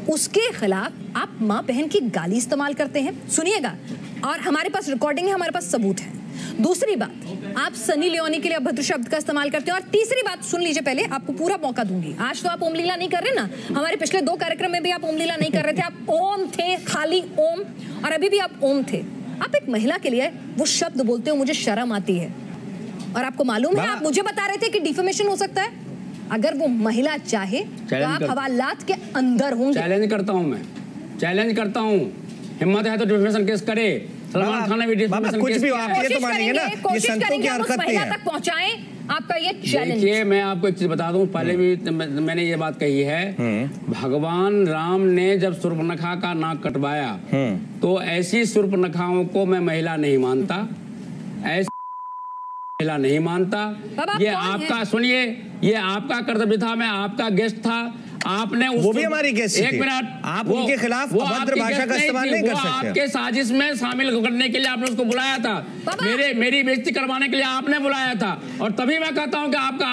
उसके खिलाफ आप माँ बहन की गाली इस्तेमाल करते हैं। सुनिएगा, और हमारे पास रिकॉर्डिंग है, हमारे पास सबूत है। दूसरी बात, आप सनी लियोनी के लिए अभद्र शब्द का इस्तेमाल करते हैं। और तीसरी बात सुन लीजिए, पहले आपको पूरा मौका दूंगी। आज तो आप ओम लीला नहीं कर रहे ना, हमारे पिछले 2 कार्यक्रम में भी आप ओम लीला नहीं कर रहे थे। आप ओम थे, खाली ओम, और अभी भी आप ओम थे। आप एक महिला के लिए वो शब्द बोलते हो, मुझे शर्म आती है। और आपको मालूम है, आप मुझे बता रहे थे कि डिफेमेशन हो सकता है अगर वो महिला चाहे तो आप हवालात के अंदर होंगे। चैलेंज करता हूं, मैं चैलेंज करता हूं, हिम्मत है तो डिफेमेशन केस करे। सलमान खान ने भी डिफेमेशन कुछ भी आप ये तो मानेंगे ना, ये संतों की हरकत नहीं है। तक पहुंचाएं आपका ये चैलेंज। देखिए, मैं आपको एक चीज बता दूं, पहले भी मैंने ये बात कही है, भगवान राम ने जब सूर्पनखा का नाक कटवाया तो ऐसी सूर्पनखाओं को मैं महिला नहीं मानता, ऐसी महिला नहीं मानता। ये आपका, सुनिए, ये आपका कर्तव्य था, मैं आपका गेस्ट था, आपने वो भी हमारी कैसी एक मिनट, आप उनके खिलाफ अभद्र भाषा का इस्तेमाल नहीं कर सकते। आपके साजिश में शामिल करने के लिए आपने उसको बुलाया था, मेरी बेइज्जती करवाने के लिए आपने बुलाया था, और तभी मैं कहता हूँ कि आपका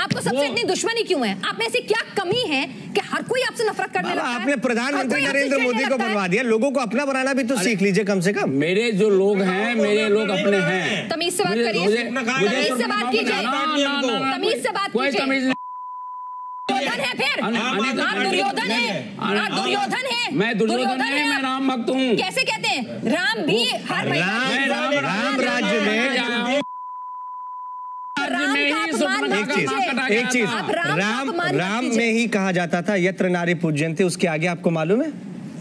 आपको सबसे इतनी दुश्मनी क्यों है? आप में ऐसी क्या कमी है कि हर कोई आपसे नफरत करने लगता है? आपने प्रधानमंत्री नरेंद्र मोदी को बनवा दिया, लोगों को अपना बनाना भी तो सीख लीजिए कम से कम। मेरे जो लोग हैं, मेरे लोग अपने हैं। तमीज से बात करिए, तमीज से बात कीजिए, तमीज से बात कोई कीजिए। तमीज दुर्योधन है, फिर आप दुर्योधन है, आप दुर्योधन है। मैं दुर्योधन नहीं, मैं राम भक्त हूँ। कैसे कहते हैं? राम भी हर राम राज्य में एक चीज राम में ही कहा जाता था यत्र नारी पूज्यन्ते, उसके आगे आपको मालूम है?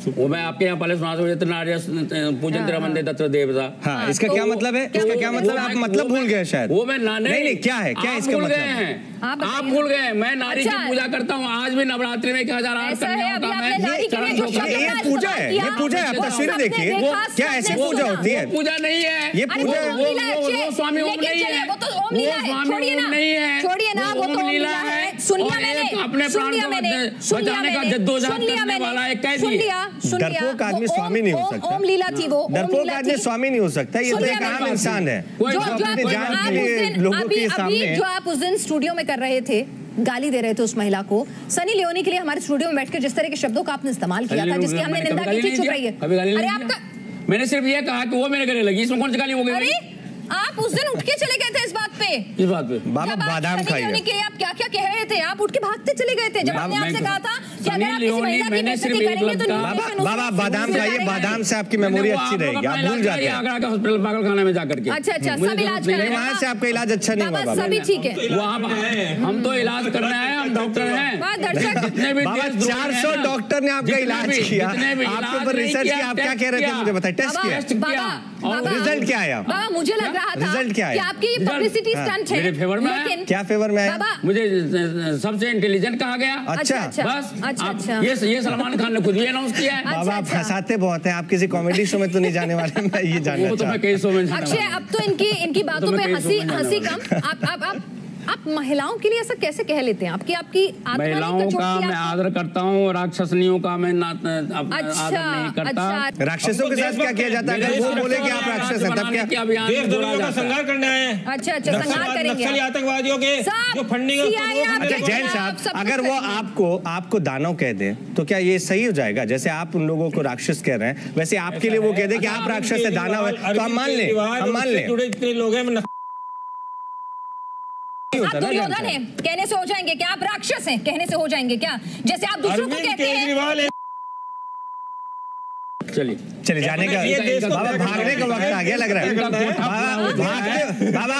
वो मैं आपके यहाँ पहले सुना यत्र नारी पूज्यन्ते रमन्ते तत्र देवता। हाँ, इसका क्या मतलब है? इसका क्या मतलब है? आप मतलब भूल गए शायद। वो मैं नहीं, क्या है? क्या इसका मतलब है? आप भूल गए। मैं नारी की पूजा करता हूँ, आज भी नवरात्रि में 1008 कन्याओं का मैं ये पूजा है, ये पूजा है। आप तस्वीरें देखिए, क्या ऐसी पूजा होती है? पूजा नहीं है ये पूजा, वो स्वामी ओम नहीं है, वो स्वामी ओम नहीं है, छोड़िए ना, वो तो लीला है। सुनिए मैंने, अपने प्राण को बचाने का जद्दोजहद करने वाला एक कैदी। डरपोक आदमी स्वामी नहीं हो सकता। ओम लीला थी वो, डरपोक आदमी स्वामी नहीं हो सकता। ये तो एक आम इंसान है जो अपने जान के लिए लोगों के सामने। जो आप उस दिन स्टूडियो में कर रहे थे, गाली दे रहे थे उस महिला को, सनी लियोनी के लिए हमारे स्टूडियो में बैठकर जिस तरह के शब्दों का आपने इस्तेमाल किया था, जिसकी हमने निंदा की थी, चुप रहिए। अरे आपका, मैंने सिर्फ ये कहा कि वो मेरे गले लगी, इसमें कौन सी गाली हो गई? अरे आप उस दिन उठ के चले गए थे इस बात पे। किस बात पे? बाबा बादाम खाइए। आप क्या क्या कह रहे थे? आप उठ के भागते चले गए थे जब हमने आपसे कहा था कि अगर आप किसी महिला की बेइज्जती करेंगे तो बाबा बादाम खाइए, बादाम से आपकी मेमोरी अच्छी रहेगी, आप भूल जाते हैं। आगरा का हॉस्पिटल पागल खाने में जाकर के। अच्छा, सब इलाज कराए, वहाँ से आपका इलाज अच्छा नहीं हुआ। सभी ठीक है, वो आप, हम तो इलाज करने आए, हम डॉक्टर हैं। दर्शक बाबा 400 डॉक्टर ने आपका इलाज किया, आपके ऊपर रिसर्च किया, आप क्या कह रहे थे मुझे बताइए? टेस्ट किया और रिजल्ट क्या आया? बाबा मुझे लग रहा था रिजल्ट क्या है? आपकी पब्लिसिटी स्टंट है। मेरे फेवर में आया। क्या फेवर में आया? मुझे सबसे इंटेलिजेंट कहा गया। अच्छा, बस। अच्छा। ये सलमान खान ने खुद भी अनाउंस किया है। बाबा आप फंसाते बहुत हैं, आप किसी कॉमेडी शो में तो नहीं जाने वाले, मैं ये जानना चाहता हूं। अक्षय, अब तो इनकी बातों पे हंसी कम। आप महिलाओं के लिए ऐसा कैसे कह लेते हैं? आपकी महिलाओं का मैं आदर करता हूँ, राक्षसनियों का मैं आदर नहीं करता। राक्षसों के साथ क्या किया जाता है? अगर वो बोले कि आप राक्षस हैं, तब क्या? देशद्रोहियों का संहार करने आए हैं। अच्छा, संहार करेंगे। नक्सली आतंकवादियों के जो फंडिंग है। जैन साहब, अगर वो आपको दानव कह दे तो क्या ये सही हो जाएगा? जैसे आप उन लोगों को राक्षस कह रहे हैं, वैसे आपके लिए वो कह दे कि आप राक्षस है, दानव है, तो हम मान लें। जुड़े जितने लोग हैं, आप दुर्योधन हैं कहने से हो जाएंगे क्या? आप राक्षस हैं कहने से हो जाएंगे क्या? जैसे आप दूसरों को कहते हैं। चलिए जाने का, बाबा भागने का वक्त आ गया लग रहा है। बाबा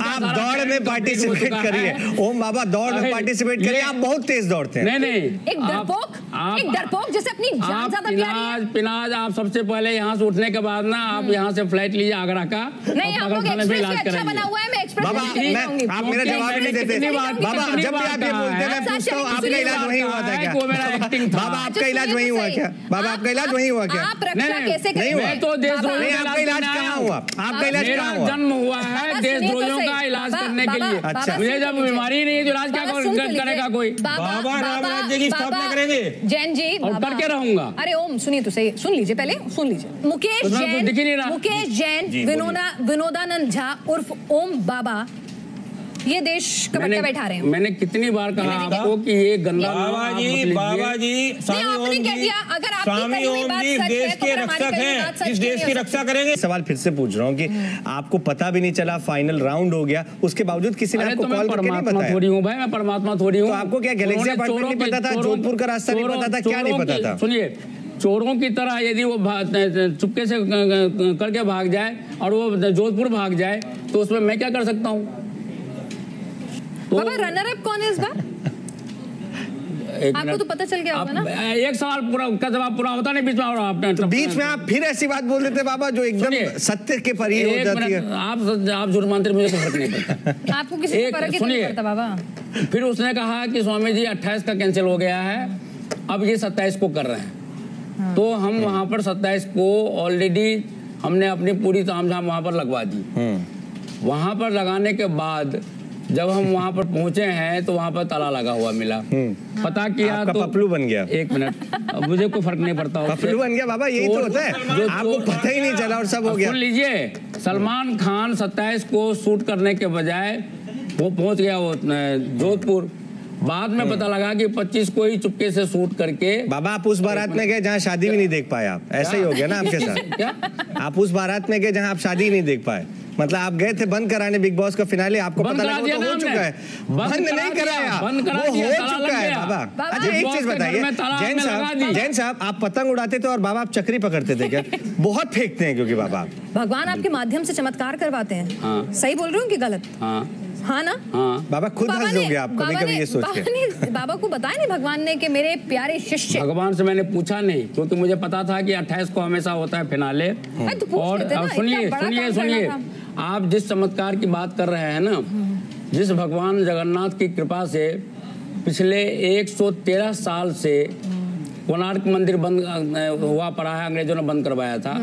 आप दौड़ में पार्टिसिपेट करिए। ओम बाबा दौड़ में पार्टिसिपेट करिए, आप बहुत तेज दौड़ते हैं। नहीं, एक डरपोक जैसे अपनी जान ज्यादा प्यारी। पिनाज आप सबसे पहले यहाँ से उठने के बाद ना आप यहाँ से फ्लाइट लीजिए आगरा का। नहीं, हम लोग एक्सप्रेस अच्छा बना हुआ है, मैं एक्सप्रेस बाबा आप मेरा जवाब नहीं देते। बाबा जब भी आप ये बोलते हैं मैं पूछता हूँ आपका इलाज वहीं हुआ था क्या? बाबा आपका इलाज वहीं हुआ क्या? बाबा आपका इलाज वहीं हुआ क्या? आप रक्षा कैसे नहीं हुआ? तो नहीं, आपका इलाज कहाँ हुआ? आपका इलाज कहाँ हुआ? जन्म हुआ है देशद्रोहियों का इलाज करने के लिए। अच्छा, मुझे जब बीमारी नहीं है तो इलाज क्या करेगा कोई? बाबा राम राज्य की स्थापना करेंगे। जैन जी और करके रहूंगा। अरे ओम सुनिए तो सही, सुन लीजिए पहले, सुन लीजिए। मुकेश जैन विनोदानंद झा उर्फ ओम बाबा ये देश का बट्टा बैठा रहे हैं। मैंने कितनी बार कहा आपको कि ये गंदा बाबा जी स्वामी ओम जी देश के रक्षक हैं, इस देश की रक्षा करेंगे। सवाल फिर से पूछ रहा हूँ कि आपको पता भी नहीं चला, फाइनल राउंड हो गया, उसके बावजूद किसी ने आपको कॉल करके नहीं बताया? थोड़ी हूँ भाई, मैं परमात्मा थोड़ी हूँ। तो आपको क्या गैलेक्सी अपार्टमेंट नहीं पता था, जोधपुर का रास्ता नहीं पता था, क्या नहीं पता था? सुनिए, चोरों की तरह यदि वो चुपके से करके भाग जाए और वो जोधपुर भाग जाए तो उसमें मैं क्या कर सकता हूँ? बाबा रनर अप कौन है इस बार? आपको तो पता चल गया होगा ना। एक सवाल पूरा का जवाब पूरा होता नहीं बीच में, और आपने तो बीच में आप फिर ऐसी बात बोल देते बाबा जो एकदम सत्य के परी हो जाती है। आप झूठ मानते, मुझे कोई फर्क नहीं पड़ता। आपको किसी को फर्क नहीं पड़ता बाबा। फिर उसने कहा कि स्वामी जी 28 का कैंसिल हो गया है, अब ये 27 को कर रहे हैं। तो हम वहां पर 27 को ऑलरेडी हमने अपनी पूरी तामझाम वहां पर लगवा दी। वहां पर लगाने के बाद जब हम वहाँ पर पहुंचे हैं तो वहाँ पर ताला लगा हुआ मिला। पता किया आपका तो पपलू बन गया। एक मिनट, मुझे कोई फर्क नहीं पड़ता। पपलू बन गया बाबा, यही तो होता है, आपको पता ही नहीं चला और सब हो गया। सुन लीजिए, सलमान खान 27 को शूट करने के बजाय वो पहुंच गया वो जोधपुर। बाद में पता लगा कि 25 को ही चुपके से शूट करके। बाबा आप उस बारात में गए जहाँ शादी भी नहीं देख पाए आप, ऐसा ही हो गया ना आपके साथ। क्या आप उस बारात में गए जहाँ आप शादी नहीं देख पाए, मतलब आप गए थे बंद कराने बिग बॉस का फिनाले, आपको पता लगा वो तो हो चुका है। बंद नहीं कराया, वो हो चुका है बाबा। अच्छा एक चीज बताइए जैन साहब, आप पतंग उड़ाते थे और बाबा आप चक्री पकड़ते थे क्या? बहुत फेंकते हैं क्योंकि बाबा भगवान आपके माध्यम से चमत्कार करवाते हैं। सही बोल रही हूँ कि गलत? हाँ ना? हाँ। बाबा खुद हंस दोगे आप कभी-कभी ये सोच के। बाबा को बताया नहीं भगवान ने कि मेरे प्यारे शिष्य। भगवान से मैंने पूछा नहीं, क्योंकि मुझे पता था कि 28 को हमेशा होता है फिनाले। और सुनिए, आप जिस चमत्कार की बात कर रहे हैं ना, जिस भगवान जगन्नाथ की कृपा से पिछले 113 साल से कोणार्क मंदिर बंद हुआ पड़ा है, अंग्रेजों ने बंद करवाया था,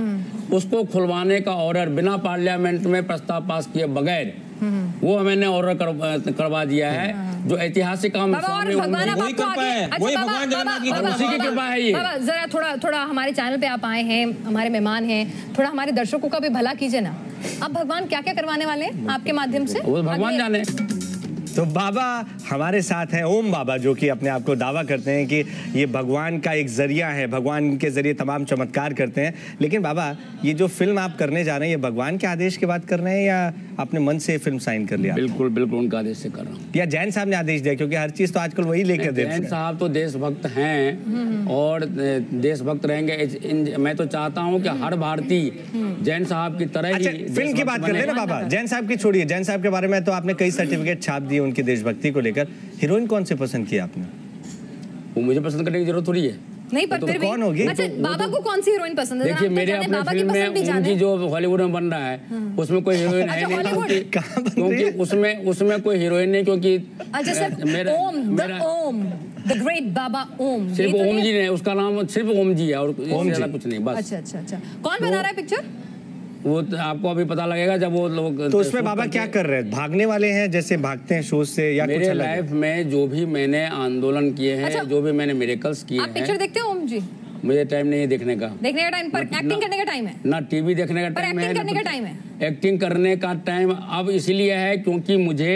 उसको खुलवाने का ऑर्डर बिना पार्लियामेंट में प्रस्ताव पास किए बगैर वो मैंने ऑर्डर करवा दिया है। जो ऐतिहासिक काम वही भगवान जगन्नाथ की कृपा है। ये जरा थोड़ा हमारे चैनल पे आप आए हैं, हमारे मेहमान हैं, थोड़ा हमारे दर्शकों का भी भला कीजिए ना। अब भगवान क्या क्या करवाने वाले हैं आपके माध्यम से, वो भगवान जाने। तो बाबा हमारे साथ हैं ओम बाबा, जो कि अपने आप को दावा करते हैं कि ये भगवान का एक जरिया है, भगवान के जरिए तमाम चमत्कार करते हैं। लेकिन बाबा ये जो फिल्म आप करने जा रहे हैं, ये भगवान के आदेश के बाद कर रहे हैं या अपने मन से फिल्म साइन कर लिया? बिल्कुल बिल्कुल उनका आदेश से कर रहा हूँ। या जैन साहब ने आदेश दिया? क्योंकि हर चीज तो आजकल वही लेकर देते हैं। जैन साहब तो देशभक्त हैं और देशभक्त रहेंगे। मैं तो चाहता हूँ कि हर भारतीय जैन साहब की तरह ही। फिल्म की बात कर रहे हैं ना बाबा, जैन साहब की छोड़िए, जैन साहब के बारे में तो आपने कई सर्टिफिकेट छाप दिए उनकी देशभक्ति को लेकर। हीरोइन कौन से पसंद किया आपने? वो मुझे पसंद करने की जरूरत थोड़ी है। नहीं, पर फिर भी कौन होगी? अच्छा, बाबा को कौन सी हीरोइन पसंद है? देखिए मेरे अपने फिल्म में उनकी जो हॉलीवुड में बन रहा है उसमें कोई हीरोइन है नहीं, क्योंकि उसमें कोई हीरोइन नहीं, क्योंकि द ग्रेट बाबा ओम, सिर्फ ओम जी ने, उसका नाम सिर्फ ओम जी है और कुछ नहीं बस। अच्छा। कौन बना रहा है पिक्चर? वो आपको अभी पता लगेगा जब वो लोग। तो उसमें बाबा क्या कर रहे हैं? भागने वाले हैं जैसे भागते हैं शोज से, या मेरे लाइफ में जो भी मैंने आंदोलन किए हैं, जो भी मैंने मिरेकल्स किए हैं। आप पिक्चर देखते हो ओम जी? मुझे टाइम नहीं है देखने का। देखने का टाइम पर एक्टिंग करने का टाइम है ना, टीवी देखने का टाइम है, एक्टिंग करने का टाइम है। एक्टिंग करने का टाइम अब इसलिए है क्योंकि मुझे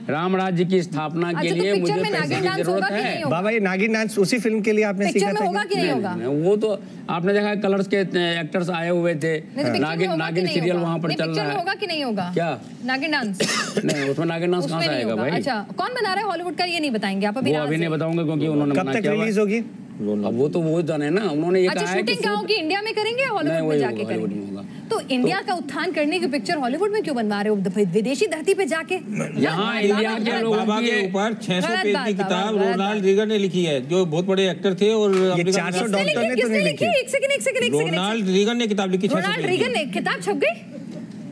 राम राज्य की स्थापना के लिए मुझे पैसे की जरूरत है। बाबा ये नागिन डांस उसी फिल्म के लिए आपने सीखा था? होगा कि नहीं होगा? वो तो आपने देखा कलर्स के एक्टर्स आए हुए थे। नागिन सीरियल वहाँ पर चल रहा है। होगा कि नहीं होगा? क्या नागिन डांस? नहीं, उसमें नागिन डांस कहाँ से आएगा भाई? अच्छा, कौन बना रहा है हॉलीवुड का, ये नहीं बताएंगे आप अभी? अभी नहीं बताऊंगा क्योंकि उन्होंने कब तक रिलीज होगी? अब वो तो वो जाने ना, उन्होंने ये कहा है कि शूटिंग कहाँ की, इंडिया में करेंगे या हॉलीवुड में जाके करेंगे? तो इंडिया का उत्थान करने की पिक्चर हॉलीवुड में क्यों बनवा रहे हो, विदेशी धरती पे जाके? यहाँ इंडिया के लोगों के ऊपर 600 पेज की किताब रोनाल्ड रीगन ने लिखी है, जो बहुत बड़े एक्टर थे। और 400 डॉक्टर ने तो नहीं लिखी। एक सेकंड। रोनाल्ड रीगन ने किताब लिखी। रोनाल्ड रीगन ने किताब छप गई?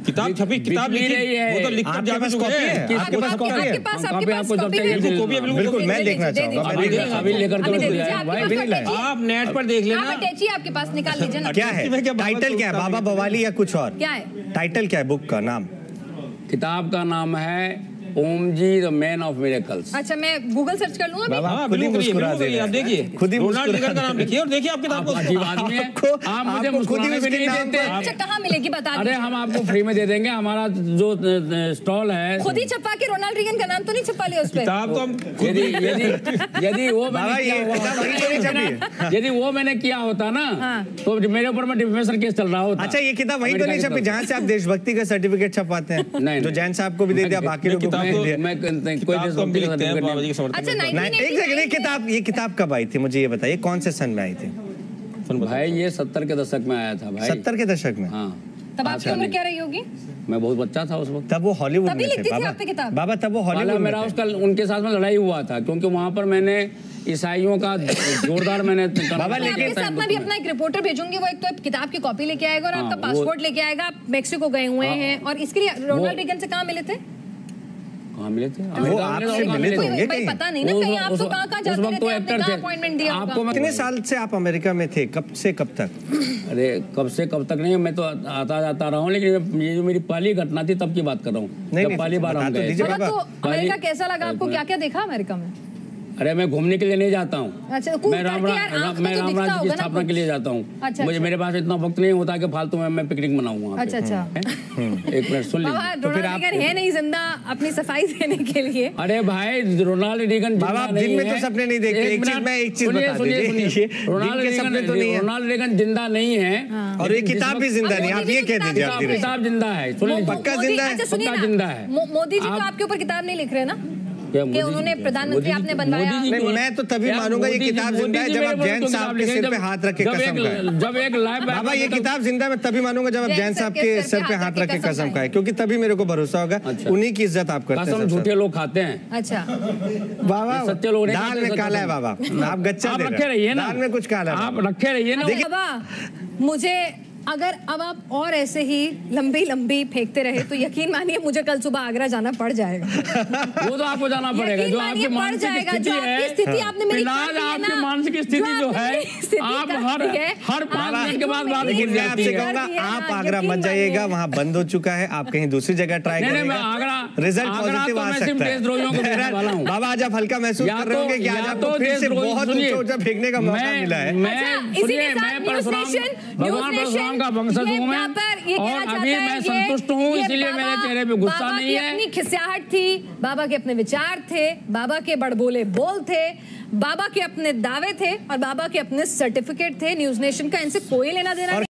किताब छपी, किताब लिखी है, वो तो लिख कर जावे चुके हैं। आपके पास कॉपी है? बिल्कुल मैं देखना चाहूंगा। अभी लेकर तो आप नेट पर देख लेना। अटैची आपके पास निकाल लीजिए ना। क्या है टाइटल, क्या है? बाबा बवाली या कुछ और? क्या है टाइटल, क्या है बुक का नाम? किताब का नाम है ओम जी द मैन ऑफ मिरेकल्स। अच्छा, मैं गूगल सर्च कर लूंगा। बाबा खुद ही मुस्कुरा दे रहे हैं। आप देखिए, खुद ही रोनाल्ड रीगन का नाम लिखिए और देखिए आप किताब को। अजीब आदमी है आप, मुझे मुस्कुराने भी नहीं देते। अच्छा, कहाँ मिलेगी बता दीजिए। अरे हम आपको फ्री में दे देंगे, हमारा जो स्टॉल है। खुद ही छपा के रोनाल्ड रीगन का नाम तो नहीं छपा लिया उस पे? किताब तो हम यदि वो मैंने किया होता ना, तो मेरे ऊपर में डिफेमेशन केस चल रहा होता। अच्छा, ये किताब वहीं तो नहीं छपी जहाँ से आप देशभक्ति का सर्टिफिकेट छपवाते हैं? जो जैन साहब को भी दे दिया, बाकी लोगों को भी दिया। अच्छा, ये किताब कब आई थी मुझे ये बताइए, कौन से सन में आई थी? भाई ये 70 के दशक में आया था भाई। 70 के दशक में? हाँ। तब आपकी उम्र क्या रही होगी? मैं बहुत बच्चा था उस वक्त। तब वो हॉलीवुड में थे बाबा, तब वो हॉलीवुड में। मेरा उसका उनके साथ में लड़ाई हुआ था, क्योंकि वहाँ पर मैंने ईसाइयों का जोरदार मैंने बाबा लेके साथ में भी अपना एक रिपोर्टर भेजूंगी, वो एक तो किताब की कॉपी लेके आएगा और आपका पासपोर्ट लेके आएगा। आप मेक्सिको गए हुए हैं और इसके लिए रोनाल्ड रीगन से कहाँ मिले थे? हाँ मिले थे। वो आपसे मिले तो होंगे कहीं? पता नहीं ना कहीं आप तो कहाँ जाते रहते हैं, आपने कहाँ अपॉइंटमेंट दिया आपको? कितने साल से आप अमेरिका में थे, कब से कब तक? अरे कब से कब तक नहीं, मैं तो आता जाता रहा हूँ, लेकिन ये जो मेरी पहली घटना थी तब की बात कर रहा हूँ। नहीं, पहली बार हम गए। तो अमेरिका कैसा लगा आपको, क्या क्या देखा अमेरिका में? अरे मैं घूमने के लिए नहीं जाता हूँ। अच्छा, मैं रामराज की स्थापना के लिए जाता हूँ। अच्छा, मुझे मेरे पास इतना वक्त नहीं होता कि फालतू में मैं पिकनिक मनाऊंगा। अच्छा अच्छा, एक मिनट सुन लीजिए। तो फिर आप है नहीं जिंदा अपनी सफाई देने के लिए? अरे भाई रोनाल्ड रीगन बाबा दिन में तो सपने नहीं देखते। एक चीज बता दीजिए, रोनाल्ड रीगन जिंदा नहीं है और ये किताब भी जिंदा नहीं, आप ये कह दीजिए। किताब जिंदा है, पक्का जिंदा है, पक्का जिंदा है। मोदी जी तो आपके ऊपर किताब नहीं लिख रहे ना कि उन्होंने प्रधानमंत्री आपने बनवाया? मैं तो तभी मानूंगा ये किताब जिंदा है जब आप जैन साहब के सिर पे हाथ रख के कसम खाए। जब एक लाइव बाबा ये किताब जिंदा मैं तभी मानूंगा जब आप जैन साहब के सिर पे हाथ रख के कसम खाए, क्योंकि तभी मेरे को भरोसा होगा उन्हीं की इज्जत आप करते हैं। झूठे लोग खाते हैं। अच्छा बाबा, सच्चे लोग दाल में काला है बाबा, आप गच्चा रखे रहिए ना, दाल में कुछ काला आप रखे रहिए ना। बाबा मुझे अगर अब आप और ऐसे ही लंबी लंबी फेंकते रहे तो यकीन मानिए मुझे कल सुबह आगरा जाना पड़ जाएगा। वो तो आपको जाना पड़ेगा, जो आपकी मानसिक स्थिति है, आपने मेरी आपकी मानसिक स्थिति जो है, आप हर 5 मिनट के बाद बात लेकिन मैं आपसे कहूंगा आप आगरा मत जाइएगा, वहाँ बंद हो चुका है, आप कहीं दूसरी जगह ट्राई करेंगे, रिजल्ट पॉजिटिव आ सकता है। बाबा आज आप हल्का महसूस कर रहे होंगे कि आज आपको फिर से बहुत ऊंचा फेंकने का मौका मिला है। मैं भगवान परशुराम का वंशज हूँ मैं, और अभी मैं संतुष्ट हूँ, इसीलिए मेरे चेहरे पे गुस्सा नहीं है। अपनी खिसियाहट थी, बाबा के अपने विचार थे, बाबा के बड़बोले बोल थे, बाबा के अपने दावे थे और बाबा के अपने सर्टिफिकेट थे। न्यूज नेशन का इनसे कोई लेना देना नहीं।